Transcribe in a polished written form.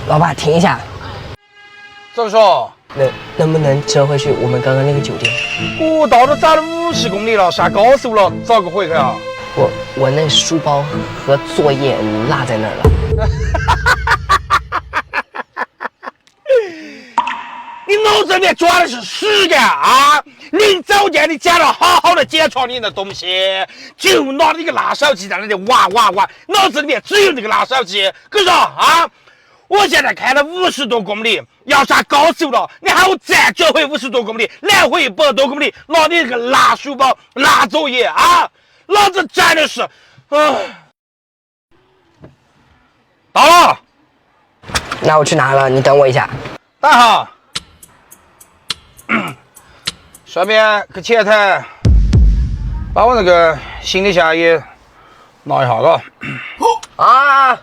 老爸，停一下，怎么说？能不能折回去我们刚刚那个酒店？我到这走了50公里了，下高速了，咋个回去啊？我那书包和作业落在那儿了。你脑子里面装的是屎的啊！临走前你讲了好好的检查你的东西，就拿那个烂手机在那里哇，脑子里面只有那个烂手机。可是啊，我现在开了50多公里，要上高速了，你还要再折回50多公里，来回100多公里，拿你那个烂书包、烂作业啊！老子真的是，到了，那我去拿了，你等我一下。大好。顺便去前台把我那个行李箱也拿一下，嘎。啊！